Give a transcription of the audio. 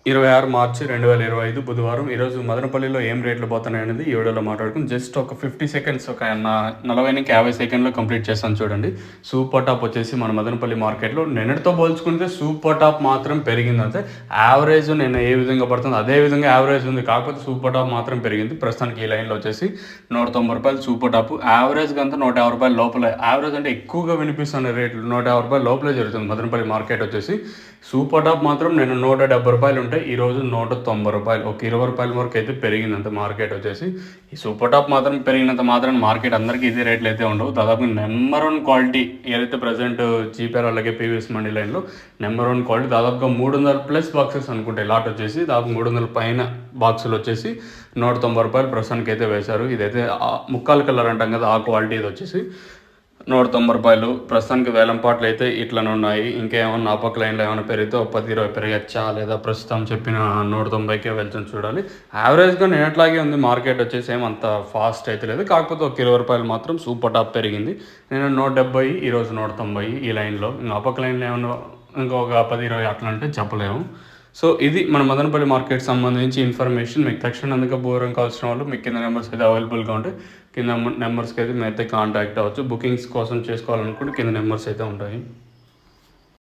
26 మార్చి 2025 బుధవారం. ఈరోజు మదనపల్లిలో ఏం రేట్లు పోతున్నాయి అనేది ఈ వీడియోలో మాట్లాడుకుని జస్ట్ ఒక 50 సెకండ్స్, ఒక 40-50 సెకండ్లో కంప్లీట్ చేస్తాను చూడండి. సూపర్ టాప్ వచ్చేసి మన మదనపల్లి మార్కెట్లో నిన్నటితో పోల్చుకుంటే సూపర్ టాప్ మాత్రం పెరిగింది. అంతే యావరేజ్ నిన్న ఏ విధంగా పడుతుంది అదే విధంగా యావరేజ్ ఉంది, కాకపోతే సూపర్ టాప్ మాత్రం పెరిగింది. ప్రస్తుతానికి ఈ లైన్లో వచ్చేసి 190 రూపాయలు సూపర్ టాప్. యావరేజ్గా అంతా 150 రూపాయల లోపల, యావరేజ్ అంటే ఎక్కువగా వినిపిస్తున్న రేట్లు 150 రూపాయల లోపలే జరుగుతుంది మదనపల్లి మార్కెట్ వచ్చేసి. సూపర్ టాప్ మాత్రం నేను 170 రూపాయలు ఉంటే ఈరోజు 190 రూపాయలు, ఒక 20 రూపాయల వరకు అయితే పెరిగిందంత మార్కెట్ వచ్చేసి. ఈ సూపర్ టాప్ మాత్రం పెరిగినంత మాత్రం మార్కెట్ అందరికీ ఇదే రేట్లు అయితే ఉండవు. దాదాపు నెంబర్ 1 క్వాలిటీ ఏదైతే ప్రజెంట్ జీపీఆర్ అలాగే పీవీఎస్ మండీ లైన్లో నెంబర్ 1 క్వాలిటీ దాదాపుగా 300+ బాక్సెస్ అనుకుంటే లాట్ వచ్చేసి దాదాపు 300 పైన బాక్సులు వచ్చేసి 190 రూపాయలు ప్రస్తుతానికి అయితే వేశారు. ఇదైతే ముక్కాలు కలర్ అంటాం కదా, ఆ క్వాలిటీ ఇది వచ్చేసి 190 రూపాయలు. ప్రస్తుతానికి వేలం పాటలు అయితే ఇట్లనే ఉన్నాయి. ఇంకేమన్నా ఆ పక్క లైన్లో ఏమైనా పెరిగితే 10-20 పెరగచ్చా, లేదా ప్రస్తుతం చెప్పిన 190కే వెళ్తుంది చూడాలి. యావరేజ్గా నేనట్లాగే ఉంది మార్కెట్ వచ్చేసి, ఏమంత ఫాస్ట్ అయితే లేదు. కాకపోతే ఒక 20 రూపాయలు మాత్రం సూపర్ టాప్ పెరిగింది. నేను 170, ఈరోజు 190 ఈ లైన్లో. ఇంకా ఆ పక్క లైన్లో ఏమన్నా ఇంకొక 10-20 అట్లా అంటే చెప్పలేము. సో ఇది మన మదనపల్లి మార్కెట్ సంబంధించి ఇన్ఫర్మేషన్. మీకు తక్షణ అందుకే బోరం కావాల్సిన వాళ్ళు మీకు కింద నెంబర్స్ అయితే అవైలబుల్గా ఉంటాయి. కింద నెంబర్స్కి అయితే మీరైతే కాంటాక్ట్ అవ్వచ్చు. బుకింగ్స్ కోసం చేసుకోవాలనుకుంటే కింద నెంబర్స్ అయితే ఉంటాయి.